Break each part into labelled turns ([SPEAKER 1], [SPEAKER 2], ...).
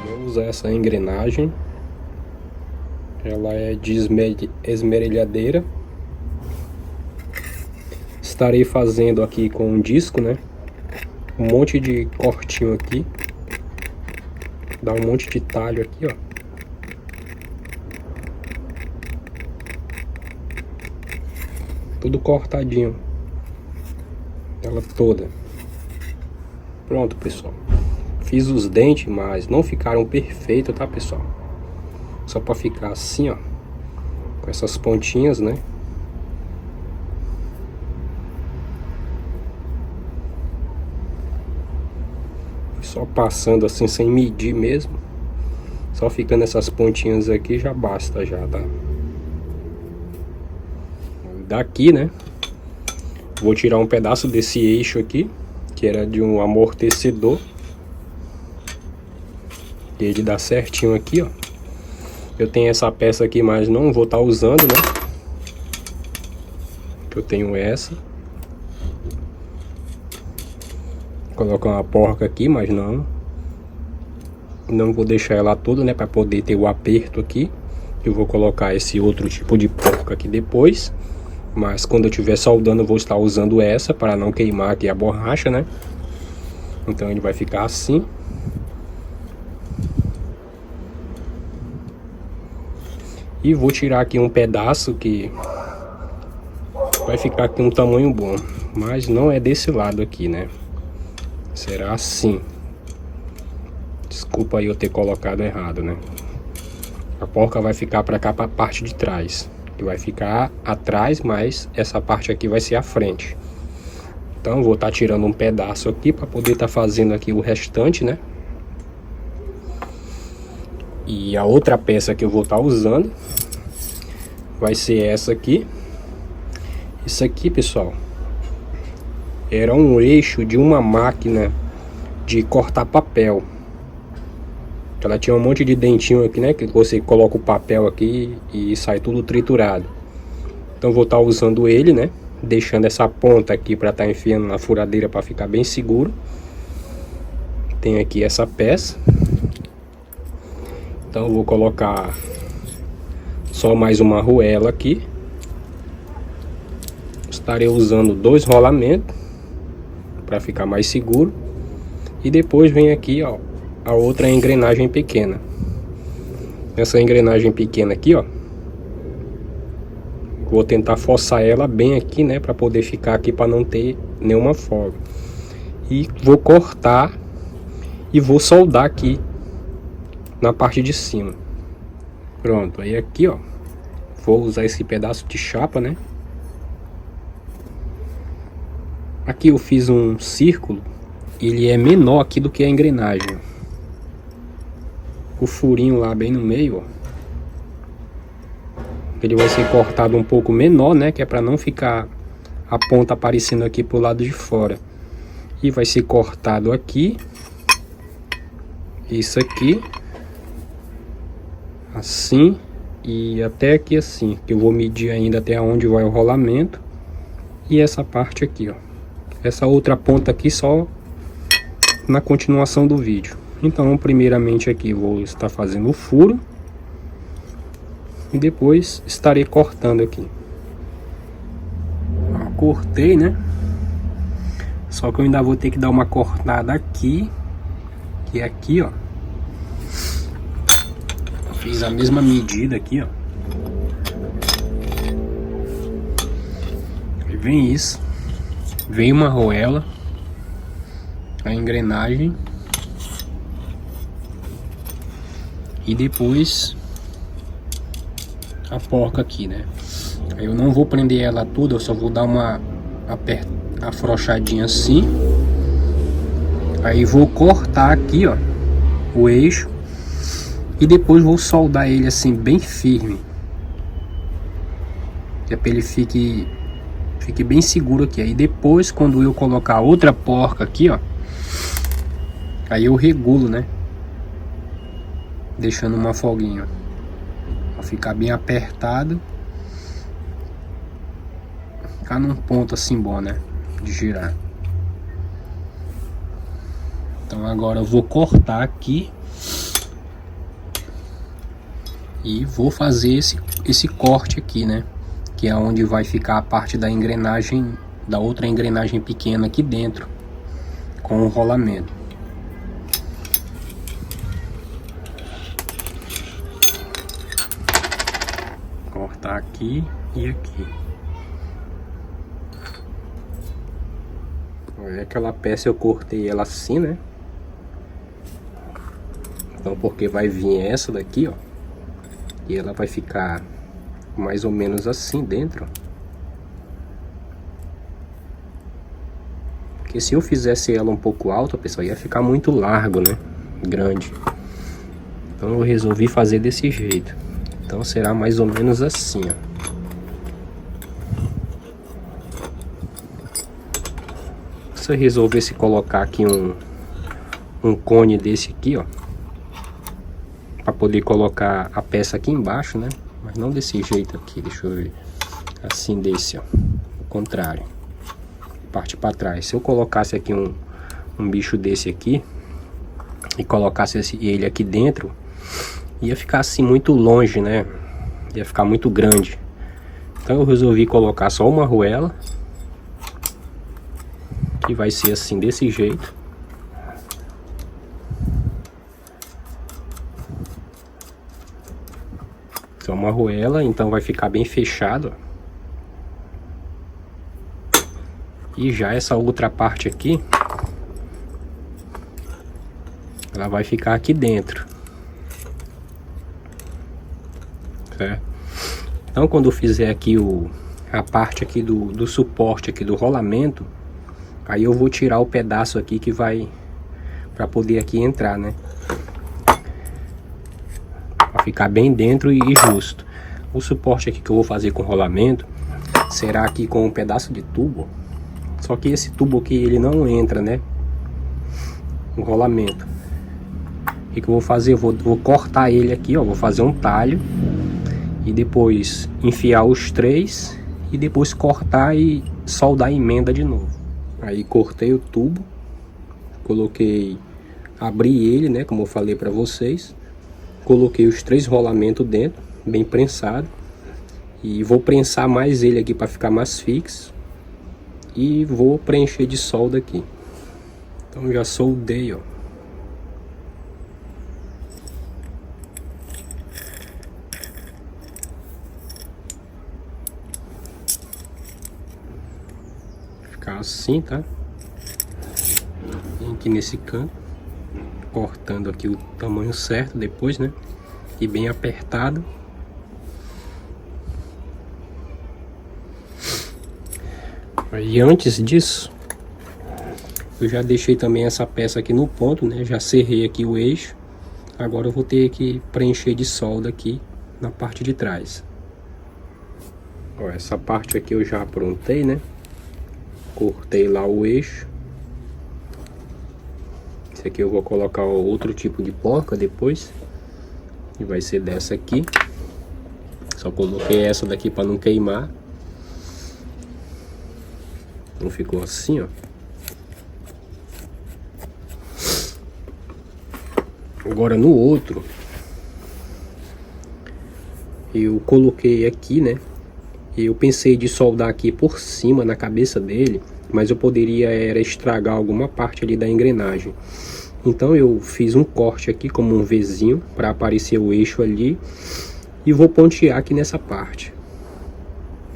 [SPEAKER 1] Vou usar essa engrenagem. Ela é de esmerilhadeira. Estarei fazendo aqui com um disco, né? Um monte de cortinho aqui. Dá um monte de talho aqui, ó. Tudo cortadinho. Ela toda. Pronto, pessoal. Fiz os dentes, mas não ficaram perfeitos, tá, pessoal? Só pra ficar assim, ó. Com essas pontinhas, né? Só passando assim, sem medir mesmo. Só ficando essas pontinhas aqui já basta já, tá? Daqui, né? Vou tirar um pedaço desse eixo aqui, que era de um amortecedor. E ele dá certinho aqui, ó. Eu tenho essa peça aqui, mas não vou estar usando, né? Eu tenho essa. Vou colocar uma porca aqui, mas não vou deixar ela toda, né? Para poder ter o aperto aqui. Eu vou colocar esse outro tipo de porca aqui depois. Mas quando eu estiver soldando, eu vou estar usando essa para não queimar aqui a borracha, né? Então ele vai ficar assim. E vou tirar aqui um pedaço que vai ficar aqui um tamanho bom. Mas não é desse lado aqui, né? Será assim. Desculpa aí eu ter colocado errado, né? A porca vai ficar para cá, para a parte de trás. Que vai ficar atrás, mas essa parte aqui vai ser a frente. Então vou estar tirando um pedaço aqui para poder estar fazendo aqui o restante, né? E a outra peça que eu vou estar usando vai ser essa aqui. Isso aqui, pessoal, era um eixo de uma máquina de cortar papel. Ela tinha um monte de dentinho aqui, né? Que você coloca o papel aqui e sai tudo triturado. Então vou estar usando ele, né? Deixando essa ponta aqui para estar enfiando na furadeira para ficar bem seguro. Tem aqui essa peça. Então eu vou colocar só mais uma arruela aqui. Estarei usando 2 rolamentos para ficar mais seguro. E depois vem aqui, ó, a outra engrenagem pequena. Essa engrenagem pequena aqui, ó, vou tentar forçar ela bem aqui, né, para poder ficar aqui, para não ter nenhuma folga. E vou cortar e vou soldar aqui na parte de cima. Pronto, aí aqui, ó, vou usar esse pedaço de chapa, né? Aqui eu fiz um círculo, ele é menor aqui do que a engrenagem. O furinho lá bem no meio, ó, ele vai ser cortado um pouco menor, né? Que é para não ficar a ponta aparecendo aqui pro lado de fora. E vai ser cortado aqui, isso aqui, assim, e até aqui assim, que eu vou medir ainda até onde vai o rolamento. E essa parte aqui, ó, essa outra ponta aqui só na continuação do vídeo. Então primeiramente aqui vou estar fazendo o furo e depois estarei cortando aqui. Ó, cortei, né? Só que eu ainda vou ter que dar uma cortada aqui, que é aqui, ó. Fiz a mesma medida aqui, ó. E vem isso. Vem uma arruela, a engrenagem e depois a porca aqui, né? Aí eu não vou prender ela toda, eu só vou dar uma afrouxadinha assim. Aí vou cortar aqui, ó, o eixo e depois vou soldar ele assim bem firme, que é para ele fique bem seguro aqui. Aí depois, quando eu colocar a outra porca aqui, ó, aí eu regulo, né? Deixando uma folguinha, pra ficar bem apertado, ficar num ponto assim bom, né? De girar. Então agora eu vou cortar aqui E vou fazer esse corte aqui, né? Que é onde vai ficar a parte da engrenagem, da outra engrenagem pequena aqui dentro, com o rolamento. Cortar aqui e aqui. Aquela peça eu cortei ela assim, né? Então porque vai vir essa daqui, ó, e ela vai ficar mais ou menos assim dentro. Porque se eu fizesse ela um pouco alta, pessoal, ia ficar muito largo, né? Grande. Então eu resolvi fazer desse jeito. Então será mais ou menos assim, ó. Se eu resolvesse colocar aqui um cone desse aqui, ó, para poder colocar a peça aqui embaixo, né? Mas não desse jeito aqui, deixa eu ver. Assim desse, ó, o contrário, parte para trás. Se eu colocasse aqui um bicho desse aqui e colocasse ele aqui dentro, ia ficar assim muito longe, né? Ia ficar muito grande. Então eu resolvi colocar só uma arruela, que vai ser assim desse jeito. Só uma arruela, então vai ficar bem fechado. E já essa outra parte aqui, ela vai ficar aqui dentro. Certo? Então quando eu fizer aqui a parte aqui do suporte aqui do rolamento, aí eu vou tirar o pedaço aqui que vai para poder aqui entrar, né? Para ficar bem dentro e justo. O suporte aqui que eu vou fazer com rolamento será aqui com um pedaço de tubo. Só que esse tubo aqui ele não entra, né? O rolamento. O que eu vou fazer? Eu vou cortar ele aqui, ó. Vou fazer um talho e depois enfiar os três e depois cortar e soldar a emenda de novo. Aí cortei o tubo, coloquei, abri ele, né, como eu falei para vocês. Coloquei os três rolamentos dentro, bem prensado. E vou prensar mais ele aqui para ficar mais fixo. E vou preencher de solda aqui. Então já soldei, ó. Ficar assim, tá? Vem aqui nesse canto, cortando aqui o tamanho certo depois, né? E bem apertado. E antes disso, eu já deixei também essa peça aqui no ponto, né? Já serrei aqui o eixo. Agora eu vou ter que preencher de solda aqui na parte de trás. Ó, essa parte aqui eu já aprontei, né? Cortei lá o eixo. Esse aqui eu vou colocar outro tipo de porca depois. E vai ser dessa aqui. Só coloquei essa daqui para não queimar. Então ficou assim, ó. Agora no outro, eu coloquei aqui, né? Eu pensei de soldar aqui por cima na cabeça dele, mas eu poderia estragar alguma parte ali da engrenagem. Então eu fiz um corte aqui como um Vzinho para aparecer o eixo ali e vou pontear aqui nessa parte.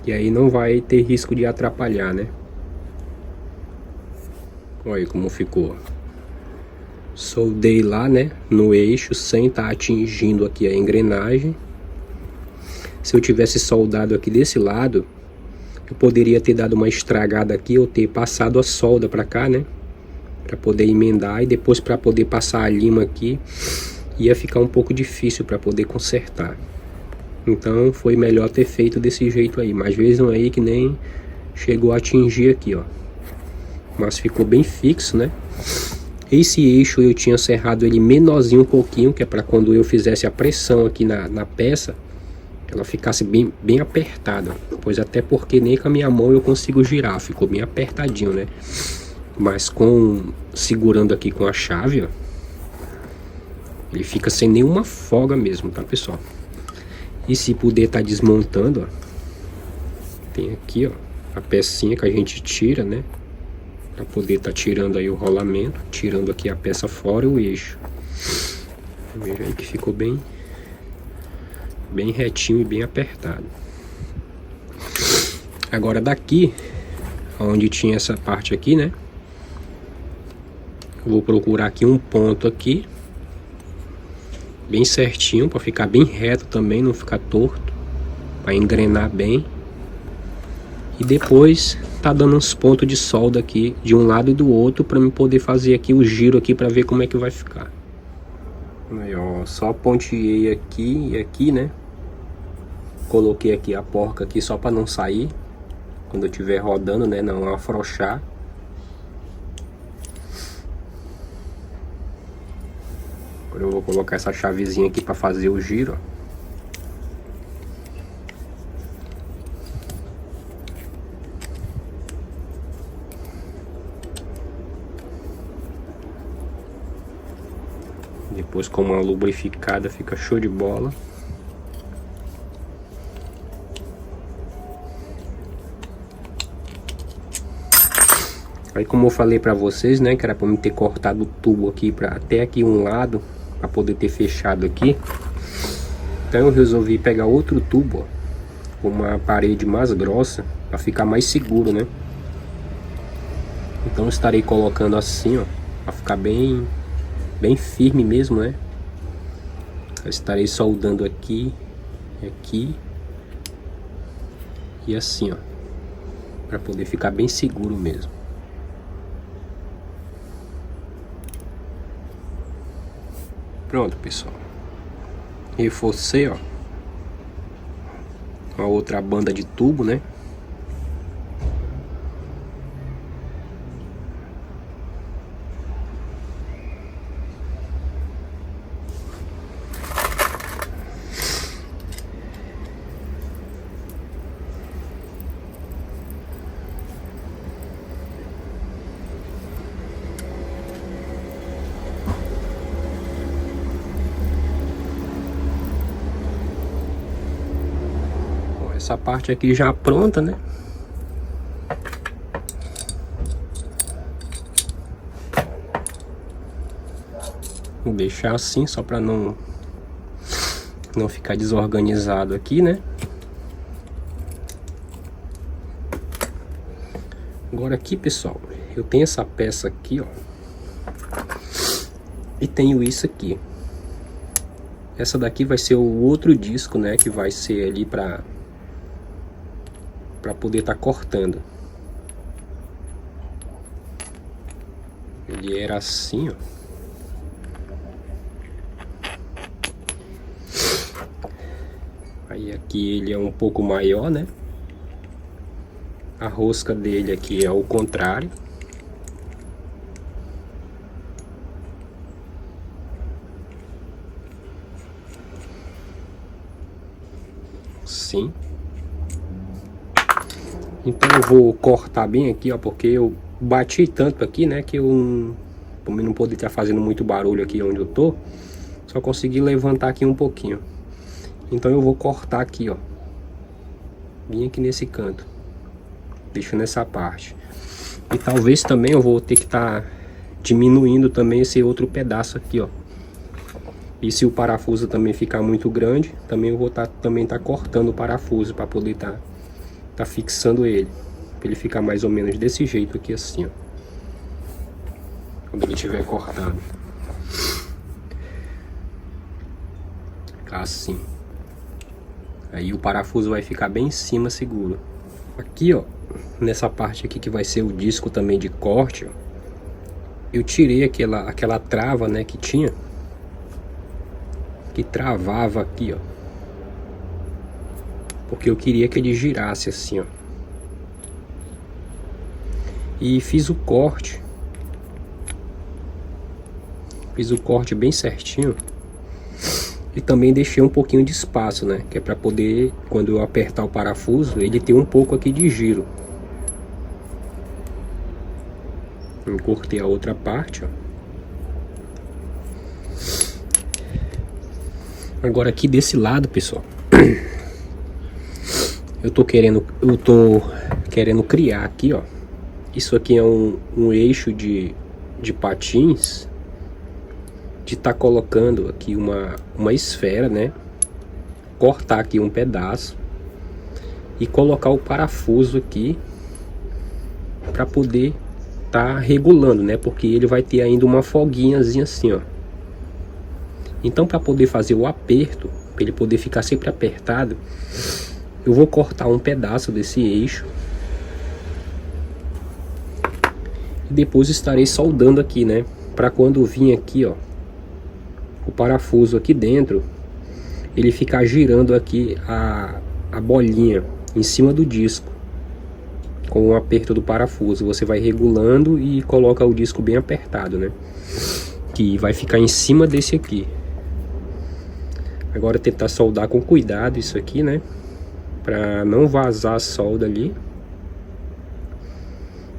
[SPEAKER 1] E aí não vai ter risco de atrapalhar, né? Olha aí como ficou. Soldei lá, né, no eixo sem estar atingindo aqui a engrenagem. Se eu tivesse soldado aqui desse lado, eu poderia ter dado uma estragada aqui ou ter passado a solda para cá, né, para poder emendar, e depois para poder passar a lima aqui ia ficar um pouco difícil para poder consertar. Então foi melhor ter feito desse jeito aí. Mas vejam aí que nem chegou a atingir aqui, ó. Mas ficou bem fixo, né? Esse eixo eu tinha serrado ele menorzinho um pouquinho, que é para quando eu fizesse a pressão aqui na peça, ela ficasse bem apertada. Pois até porque nem com a minha mão eu consigo girar, ficou bem apertadinho, né? Mas segurando aqui com a chave, ó, ele fica sem nenhuma folga mesmo, tá, pessoal? E se puder tá desmontando, ó, tem aqui, ó, a pecinha que a gente tira, né? Pra poder tá tirando aí o rolamento, tirando aqui a peça fora e o eixo. Veja aí que ficou bem retinho e bem apertado. Agora daqui, onde tinha essa parte aqui, né? Eu vou procurar aqui um ponto aqui, bem certinho, para ficar bem reto também, não ficar torto, para engrenar bem. E depois tá dando uns pontos de solda aqui de um lado e do outro para me poder fazer aqui o giro aqui para ver como é que vai ficar. Aí, ó, só ponteei aqui e aqui, né? Coloquei aqui a porca aqui só para não sair quando eu estiver rodando, né? Não afrouxar. Agora eu vou colocar essa chavezinha aqui para fazer o giro, ó. Depois com uma lubrificada fica show de bola. Aí como eu falei pra vocês, né, que era pra me ter cortado o tubo aqui pra até aqui um lado, pra poder ter fechado aqui. Então eu resolvi pegar outro tubo, ó, com uma parede mais grossa, pra ficar mais seguro, né. Então eu estarei colocando assim, ó, pra ficar bem firme mesmo, né. Eu estarei soldando aqui, aqui e assim, ó, pra poder ficar bem seguro mesmo. Pronto, pessoal. Reforcei, ó, uma outra banda de tubo, né? Essa parte aqui já pronta, né? Vou deixar assim só para não ficar desorganizado aqui, né? Agora aqui, pessoal, eu tenho essa peça aqui, ó, e tenho isso aqui. Essa daqui vai ser o outro disco, né? Que vai ser ali para poder estar cortando. Ele era assim, ó. Aí aqui ele é um pouco maior, né? A rosca dele aqui é o contrário. Sim. Então eu vou cortar bem aqui, ó, porque eu bati tanto aqui, né, que eu, por mim não poder estar fazendo muito barulho aqui onde eu tô, só consegui levantar aqui um pouquinho. Então eu vou cortar aqui, ó, bem aqui nesse canto, deixando essa parte. E talvez também eu vou ter que estar diminuindo também esse outro pedaço aqui, ó. E se o parafuso também ficar muito grande, também eu vou também tá cortando o parafuso para poder tá fixando ele, para ele ficar mais ou menos desse jeito aqui, assim, ó, quando ele estiver cortado, assim. Aí o parafuso vai ficar bem em cima, seguro. Aqui, ó, nessa parte aqui que vai ser o disco também de corte, ó, eu tirei aquela trava, né, que tinha, que travava aqui, ó, porque eu queria que ele girasse assim, ó. E fiz o corte. Fiz o corte bem certinho. E também deixei um pouquinho de espaço, né? Que é para poder, quando eu apertar o parafuso, ele ter um pouco aqui de giro. Eu cortei a outra parte, ó. Agora aqui desse lado, pessoal, Eu tô querendo criar aqui, ó. Isso aqui é um eixo de patins, de tá colocando aqui uma esfera, né? Cortar aqui um pedaço e colocar o parafuso aqui para poder tá regulando, né? Porque ele vai ter ainda uma folguinhazinha assim, ó. Então, para poder fazer o aperto, para ele poder ficar sempre apertado, eu vou cortar um pedaço desse eixo e depois estarei soldando aqui, né? Para quando vir aqui, ó, o parafuso aqui dentro, ele ficar girando aqui a bolinha em cima do disco com o aperto do parafuso. Você vai regulando e coloca o disco bem apertado, né? Que vai ficar em cima desse aqui. Agora tentar soldar com cuidado isso aqui, né? Pra não vazar a solda ali.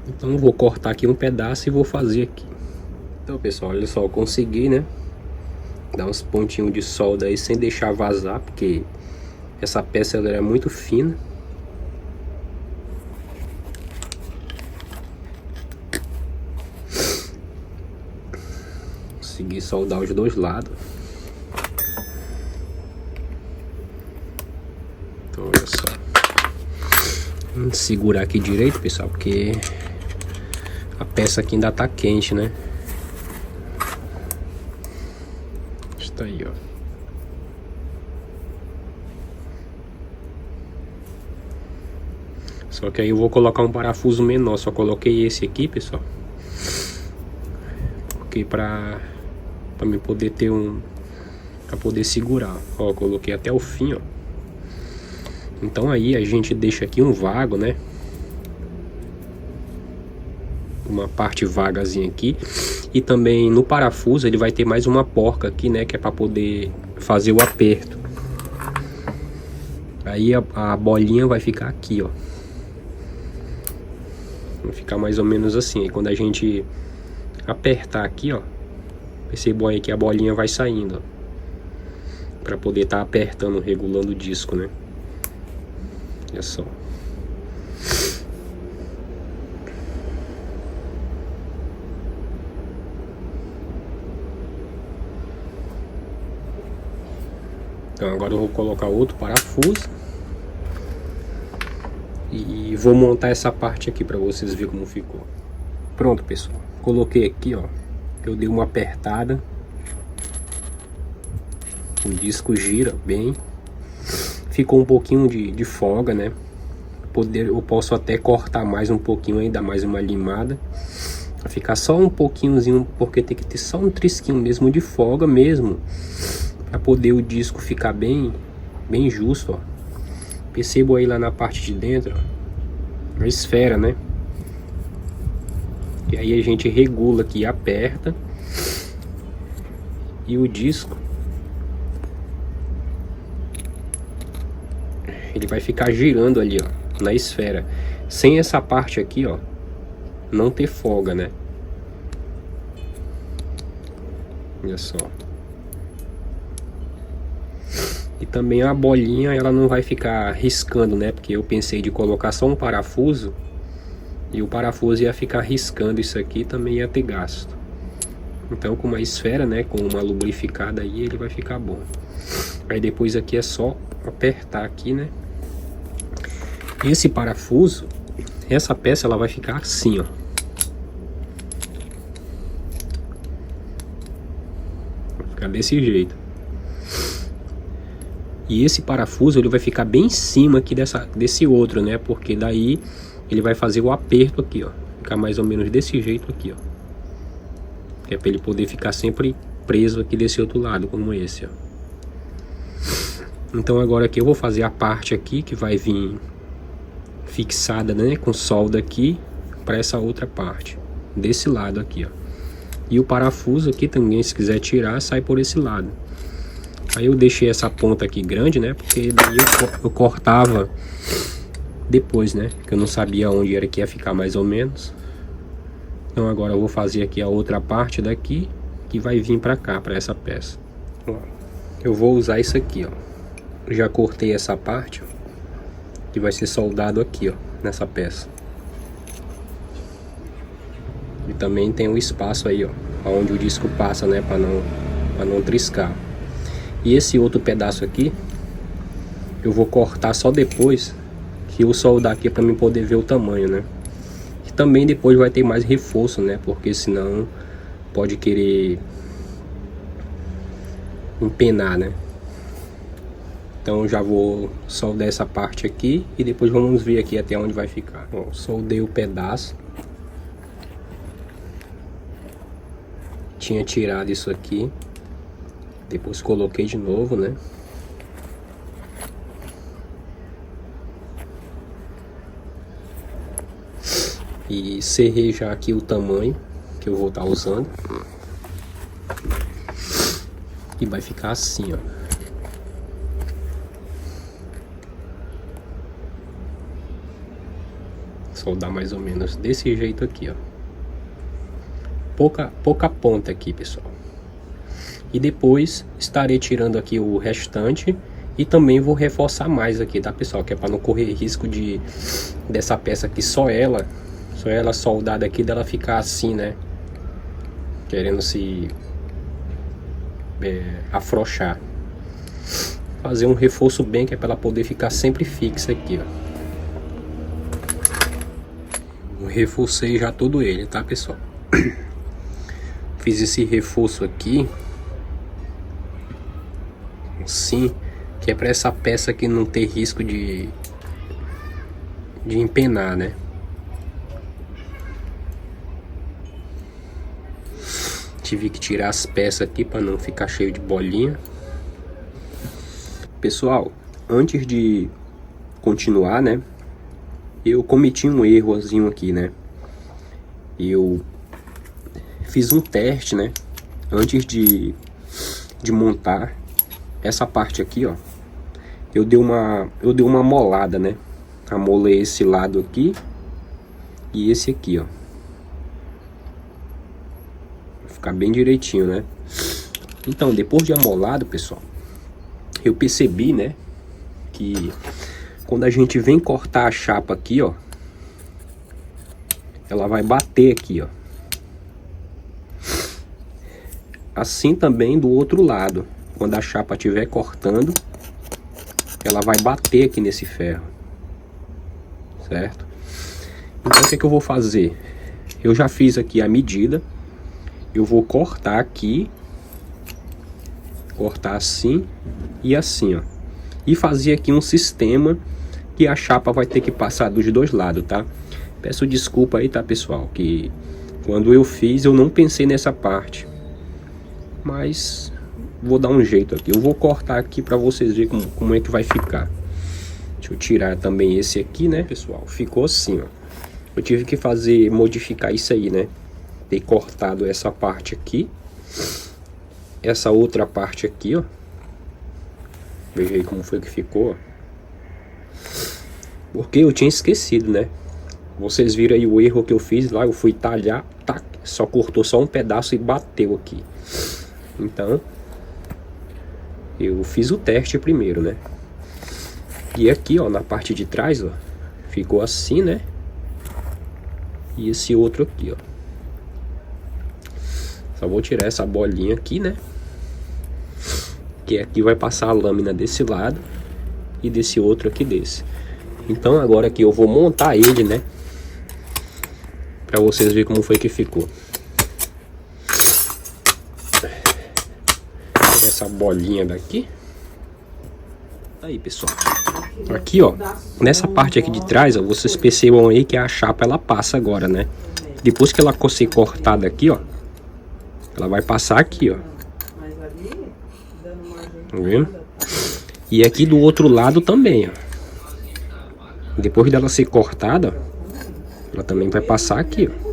[SPEAKER 1] Então vou cortar aqui um pedaço e vou fazer aqui. Então, pessoal, olha só, eu consegui, né? Dar uns pontinhos de solda aí sem deixar vazar, porque essa peça ela é muito fina. Consegui soldar os dois lados. Então, olha só. Vamos segurar aqui direito, pessoal, porque a peça aqui ainda tá quente, né? Está aí, ó. Só que aí eu vou colocar um parafuso menor. Só coloquei esse aqui, pessoal, porque pra me poder ter pra poder segurar. Ó, coloquei até o fim, ó. Então aí a gente deixa aqui um vago, né? Uma parte vagazinha aqui. E também no parafuso ele vai ter mais uma porca aqui, né? Que é para poder fazer o aperto. Aí a bolinha vai ficar aqui, ó. Vai ficar mais ou menos assim. Aí quando a gente apertar aqui, ó, percebam aí que a bolinha vai saindo, ó, para poder estar apertando, regulando o disco, né? Olha só. Então agora eu vou colocar outro parafuso e vou montar essa parte aqui para vocês verem como ficou. Pronto, pessoal. Coloquei aqui, ó. Eu dei uma apertada. O disco gira bem. Ficou um pouquinho de folga, né? Eu posso até cortar mais um pouquinho aí, dar mais uma limada. Vai ficar só um pouquinhozinho, porque tem que ter só um trisquinho mesmo de folga mesmo, para poder o disco ficar bem justo, ó. Percebo aí lá na parte de dentro, ó, a esfera, né? E aí a gente regula aqui, aperta. E o disco, ele vai ficar girando ali, ó, na esfera. Sem essa parte aqui, ó, não ter folga, né? Olha só. E também a bolinha, ela não vai ficar riscando, né? Porque eu pensei de colocar só um parafuso e o parafuso ia ficar riscando isso aqui, também ia ter gasto. Então com uma esfera, né, com uma lubrificada aí, ele vai ficar bom. Aí depois aqui é só apertar aqui, né? Esse parafuso, essa peça, ela vai ficar assim, ó. Vai ficar desse jeito. E esse parafuso, ele vai ficar bem em cima aqui desse outro, né? Porque daí ele vai fazer o aperto aqui, ó. Ficar mais ou menos desse jeito aqui, ó. Que é para ele poder ficar sempre preso aqui desse outro lado, como esse, ó. Então agora aqui eu vou fazer a parte aqui que vai vir fixada, né, com solda aqui para essa outra parte, desse lado aqui, ó. E o parafuso aqui também, se quiser tirar, sai por esse lado. Aí eu deixei essa ponta aqui grande, né, porque daí eu cortava depois, né, que eu não sabia onde era que ia ficar mais ou menos. Então agora eu vou fazer aqui a outra parte daqui, que vai vir para cá, para essa peça. Ó, eu vou usar isso aqui, ó. já cortei essa parte, ó, que vai ser soldado aqui, ó, nessa peça. E também tem o espaço aí, ó, onde o disco passa, né, para não triscar. E esse outro pedaço aqui eu vou cortar só depois que eu soldar aqui, para mim poder ver o tamanho, né? E também depois vai ter mais reforço, né? Porque senão pode querer empenar, né? Então já vou soldar essa parte aqui e depois vamos ver aqui até onde vai ficar. Bom, soldei o pedaço. Tinha tirado isso aqui. Depois coloquei de novo, né? E serrei já aqui o tamanho que eu vou estar usando. E vai ficar assim, ó. Soldar mais ou menos desse jeito aqui, ó. Pouca ponta aqui, pessoal. E depois estarei tirando aqui o restante. E também vou reforçar mais aqui, tá, pessoal? Que é para não correr risco dessa peça aqui, só ela soldada aqui, dela ficar assim, né? Querendo se afrouxar. Fazer um reforço bem, que é para ela poder ficar sempre fixa aqui, ó. Eu reforcei já todo ele, tá, pessoal? Fiz esse reforço aqui assim, que é para essa peça aqui não ter risco de empenar, né? Tive que tirar as peças aqui para não ficar cheio de bolinha. Pessoal, antes de continuar, né, eu cometi um errozinho aqui, né? Eu fiz um teste, né, antes de montar essa parte aqui, ó. Eu dei uma molada, né? Amolei esse lado aqui e esse aqui, ó. Vai ficar bem direitinho, né? Então, depois de amolado, pessoal, eu percebi, né, que quando a gente vem cortar a chapa aqui, ó, ela vai bater aqui, ó. Assim também do outro lado, quando a chapa estiver cortando, ela vai bater aqui nesse ferro, certo? Então o que é que eu vou fazer? Eu já fiz aqui a medida. Eu vou cortar aqui, cortar assim e assim, ó, e fazer aqui um sistema que a chapa vai ter que passar dos dois lados, tá? Peço desculpa aí, tá, pessoal, que quando eu fiz eu não pensei nessa parte, mas vou dar um jeito aqui. Eu vou cortar aqui para vocês verem como é que vai ficar. Deixa eu tirar também esse aqui, né, pessoal? Ficou assim, ó. Eu tive que modificar isso aí, né? Ter cortado essa parte aqui, essa outra parte aqui, ó. Veja aí como foi que ficou, ó. Porque eu tinha esquecido, né? Vocês viram aí o erro que eu fiz lá. Eu fui talhar, tá, só cortou só um pedaço e bateu aqui. Então eu fiz o teste primeiro, né? E aqui, ó, na parte de trás, ó, ficou assim, né? E esse outro aqui, ó. Só vou tirar essa bolinha aqui, né? Que aqui vai passar a lâmina desse lado e desse outro aqui desse. Então agora aqui eu vou montar ele, né? Pra vocês verem como foi que ficou. Tirar essa bolinha daqui. Aí, pessoal. Aqui, ó, nessa parte aqui de trás, ó, vocês percebam aí que a chapa ela passa agora, né? Depois que ela ser cortada aqui, ó, ela vai passar aqui, ó. Tá vendo? E aqui do outro lado também, ó. Depois dela ser cortada, ela também vai passar aqui, ó.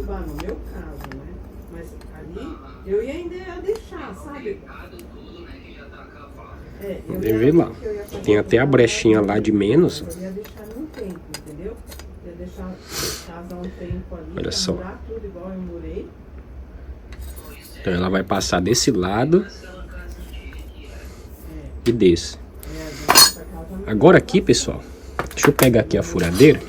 [SPEAKER 1] Vem ver lá. Tem até a brechinha lá de menos. Olha só. Então ela vai passar desse lado e desse. Agora aqui, pessoal, deixa eu pegar aqui a furadeira.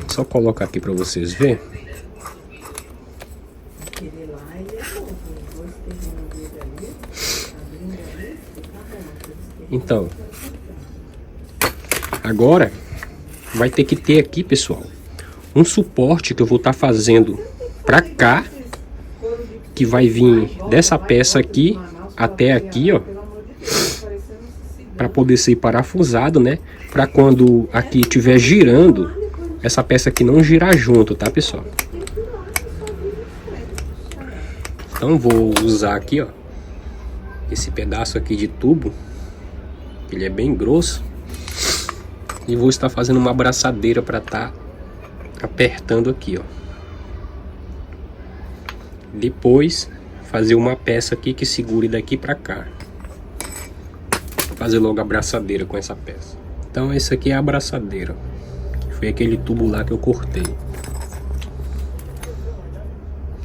[SPEAKER 1] Só colocar aqui para vocês verem. Então, agora vai ter que ter aqui, pessoal, um suporte que eu vou estar fazendo para cá, que vai vir dessa peça aqui até aqui, ó, para poder ser parafusado, né? Para quando aqui estiver girando, essa peça aqui não girar junto, tá, pessoal? Então vou usar aqui, ó, esse pedaço aqui de tubo, ele é bem grosso, e vou estar fazendo uma abraçadeira para estar apertando aqui, ó. Depois fazer uma peça aqui que segure daqui para cá. Vou fazer logo a abraçadeira com essa peça. Então esse aqui é a abraçadeira, que foi aquele tubo lá que eu cortei.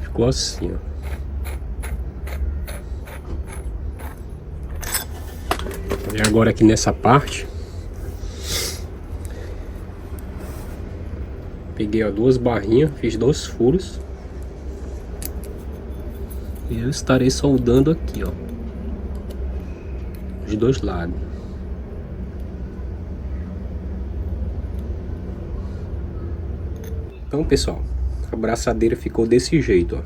[SPEAKER 1] Ficou assim, ó. E agora aqui nessa parte, peguei, ó, 2 barrinhas, fiz 2 furos. E eu estarei soldando aqui, ó, os 2 lados. Então, pessoal, a abraçadeira ficou desse jeito, ó.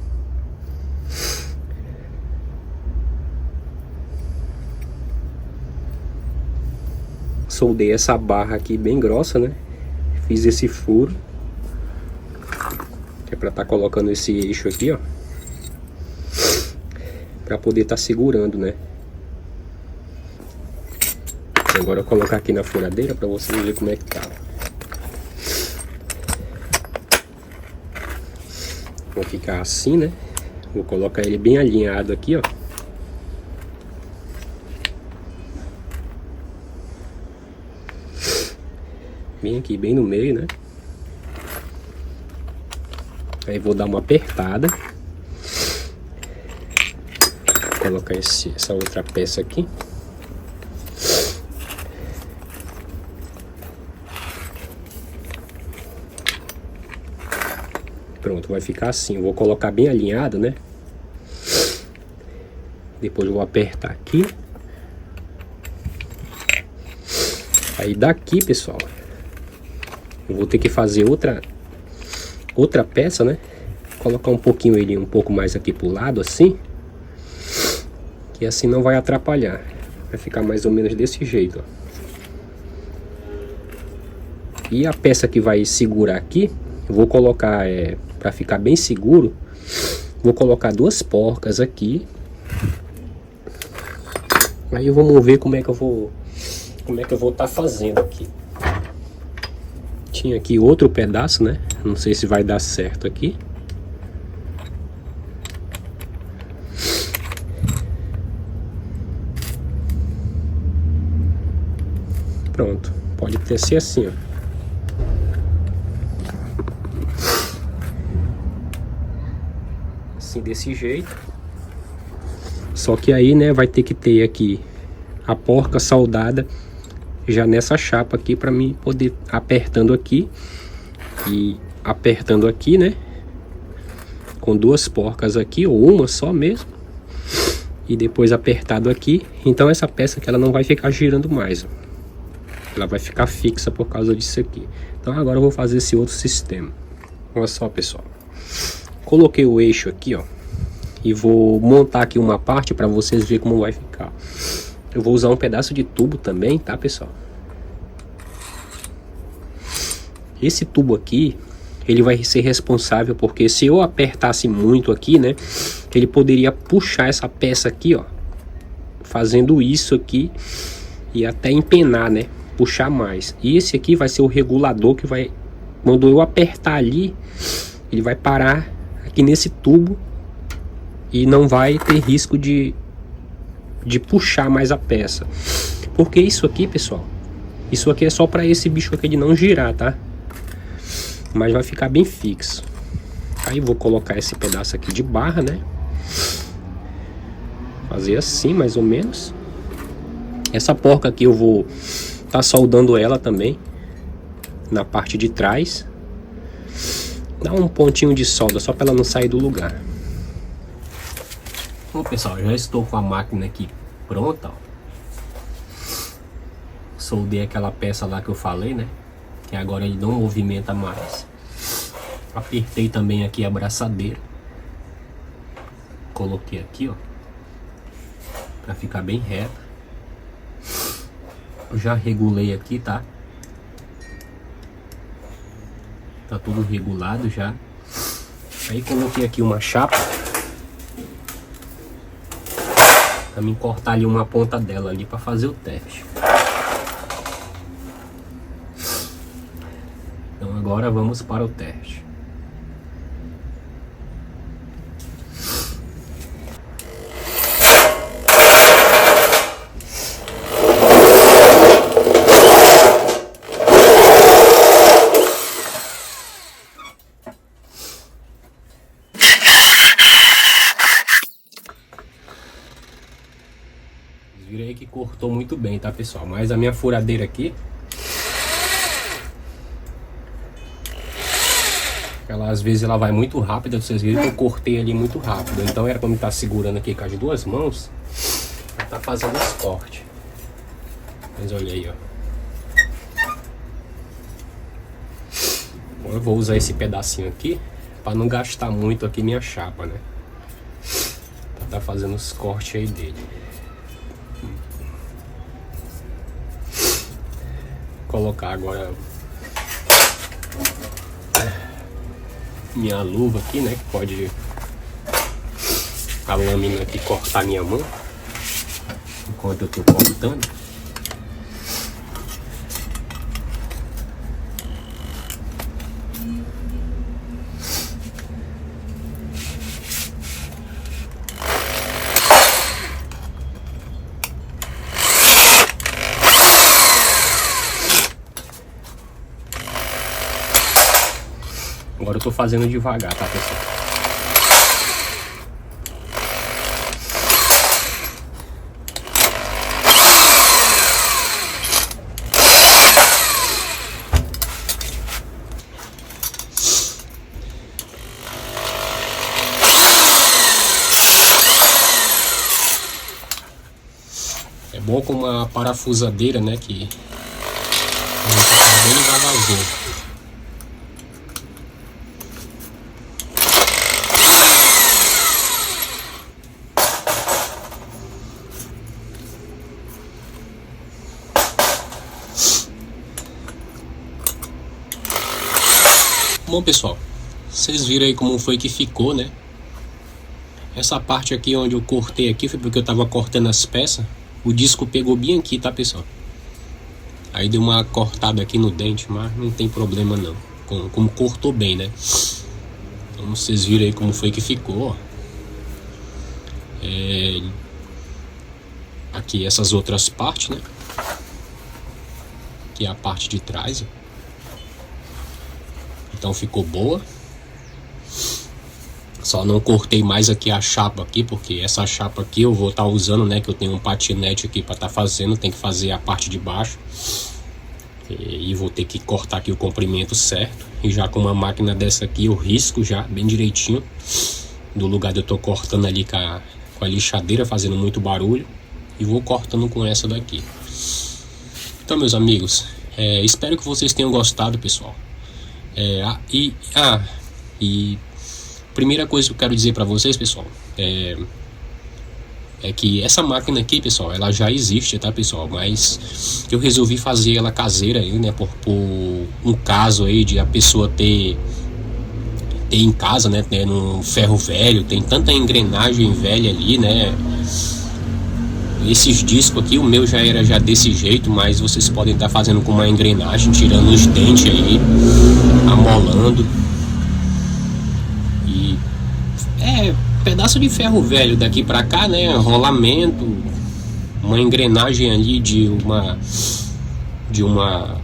[SPEAKER 1] Soldei essa barra aqui bem grossa, né? Fiz esse furo, que é para estar colocando esse eixo aqui, ó, para poder estar segurando, né? Agora eu vou colocar aqui na furadeira para vocês verem como é que tá. Vou ficar assim, né? Vou colocar ele bem alinhado aqui, ó. Bem aqui, bem no meio, né? Aí vou dar uma apertada. Vou colocar essa outra peça aqui. Pronto, vai ficar assim. Eu vou colocar bem alinhado, né? Depois eu vou apertar aqui. Aí daqui, pessoal, eu vou ter que fazer outra peça, né? Colocar um pouquinho ele um pouco mais aqui pro lado, assim, que assim não vai atrapalhar. Vai ficar mais ou menos desse jeito, ó. E a peça que vai segurar aqui, eu vou colocar, para ficar bem seguro, vou colocar 2 porcas aqui. Aí vamos ver como é que eu vou estar fazendo aqui. Tinha aqui outro pedaço, né? Não sei se vai dar certo aqui. Pronto, pode ter ser assim, ó. Assim, desse jeito. Só que aí, né, vai ter que ter aqui a porca soldada já nessa chapa aqui, para mim poder apertando aqui e apertando aqui, né, com 2 porcas aqui, ou uma só mesmo, e depois apertado aqui. Então essa peça aqui ela não vai ficar girando mais, ó. Ela vai ficar fixa por causa disso aqui. Então agora eu vou fazer esse outro sistema. Olha só, pessoal, coloquei o eixo aqui, ó, e vou montar aqui uma parte para vocês verem como vai ficar. Eu vou usar um pedaço de tubo também, tá, pessoal? Esse tubo aqui, ele vai ser responsável, porque se eu apertasse muito aqui, né, ele poderia puxar essa peça aqui, ó, fazendo isso aqui e até empenar, né, puxar mais. E esse aqui vai ser o regulador que vai, quando eu apertar ali, ele vai parar aqui nesse tubo e não vai ter risco de puxar mais a peça. Porque isso aqui, pessoal, isso aqui é só para esse bicho aqui de não girar, tá? Mas vai ficar bem fixo. Aí vou colocar esse pedaço aqui de barra, né? fazer assim, mais ou menos. Essa porca aqui eu vou tá soldando ela também na parte de trás. Dá um pontinho de solda só para ela não sair do lugar. Bom, pessoal, já estou com a máquina aqui pronta, ó. Soldei aquela peça lá que eu falei, né? Que agora ele não movimenta mais. Apertei também aqui a braçadeira. Coloquei aqui, ó, para ficar bem reta. Eu já regulei aqui, tá? Tá tudo regulado já. Aí coloquei aqui uma chapa para me cortar ali uma ponta dela ali para fazer o teste. Então agora vamos para o teste. Virei que cortou muito bem, tá, pessoal? Mas a minha furadeira aqui, ela às vezes ela vai muito rápida. Vocês viram que eu cortei ali muito rápido. Então era pra me estar segurando aqui com as duas mãos pra tá fazendo esse corte. Mas olha aí, ó. Bom, eu vou usar esse pedacinho aqui pra não gastar muito aqui minha chapa, né? Pra tá fazendo os cortes aí dele. Colocar agora minha luva aqui, né, que pode a lâmina aqui cortar minha mão enquanto eu tô cortando. Agora eu tô fazendo devagar, tá, pessoal? É bom com uma parafusadeira, né, que a gente faz bem devagarzinho. Bom, pessoal, vocês viram aí como foi que ficou, né? Essa parte aqui onde eu cortei aqui foi porque eu tava cortando as peças. O disco pegou bem aqui, tá, pessoal? Aí deu uma cortada aqui no dente, mas não tem problema não. Como cortou bem, né? Então vocês viram aí como foi que ficou, ó. Aqui essas outras partes, né? Aqui é a parte de trás, ó. Então ficou boa. Só não cortei mais aqui a chapa aqui, porque essa chapa aqui eu vou estar usando, né? Que eu tenho um patinete aqui para estar fazendo. Tem que fazer a parte de baixo. E vou ter que cortar aqui o comprimento certo. E já com uma máquina dessa aqui eu risco já bem direitinho do lugar que eu tô cortando ali com a lixadeira, fazendo muito barulho. E vou cortando com essa daqui. Então, meus amigos, espero que vocês tenham gostado, pessoal. Primeira coisa que eu quero dizer para vocês, pessoal, é que essa máquina aqui, pessoal, ela já existe, tá, pessoal? Mas eu resolvi fazer ela caseira aí, né? Por um caso aí de a pessoa ter em casa, né? No ferro velho, tem tanta engrenagem velha ali, né? Esses discos aqui, o meu já era desse jeito, mas vocês podem estar fazendo com uma engrenagem, tirando os dentes aí, amolando. E pedaço de ferro velho daqui pra cá, né? Rolamento, uma engrenagem ali de uma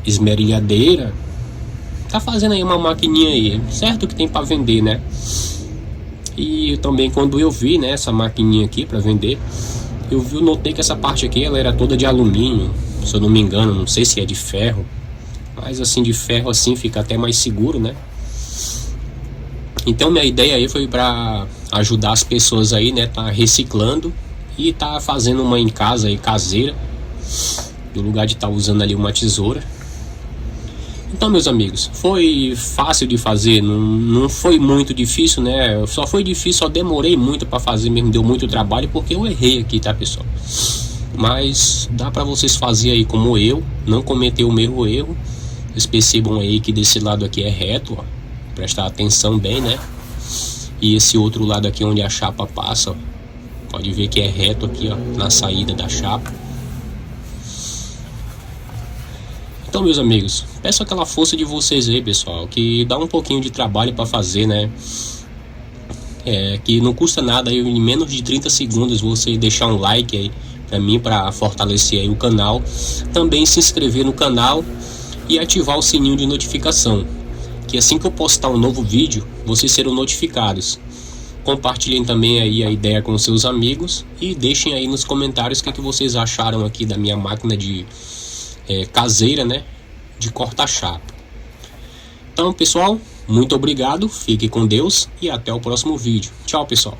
[SPEAKER 1] esmerilhadeira. Tá fazendo aí uma maquininha aí, certo que tem pra vender, né? E também quando eu vi, né, essa maquininha aqui para vender, eu notei que essa parte aqui ela era toda de alumínio, se eu não me engano, não sei se é de ferro, mas assim, de ferro assim fica até mais seguro, né? Então minha ideia aí foi para ajudar as pessoas aí, né, tá reciclando e tá fazendo uma em casa aí caseira, no lugar de estar usando ali uma tesoura. Então, meus amigos, foi fácil de fazer, não foi muito difícil, né? Só foi difícil, só demorei muito para fazer mesmo, deu muito trabalho porque eu errei aqui, tá, pessoal? Mas dá para vocês fazer aí como eu, não cometer o mesmo erro. Vocês percebam aí que desse lado aqui é reto, ó. Prestar atenção bem, né? E esse outro lado aqui onde a chapa passa, ó, pode ver que é reto aqui, ó, na saída da chapa. Então, meus amigos, peço aquela força de vocês aí, pessoal, que dá um pouquinho de trabalho para fazer, né? Que não custa nada aí, em menos de 30 segundos você deixar um like aí para mim, para fortalecer aí o canal. Também se inscrever no canal e ativar o sininho de notificação, que assim que eu postar um novo vídeo, vocês serão notificados. Compartilhem também aí a ideia com seus amigos e deixem aí nos comentários o que vocês acharam aqui da minha máquina de caseira, né, de cortar chapa. Então, pessoal, muito obrigado, fique com Deus e até o próximo vídeo. Tchau, pessoal.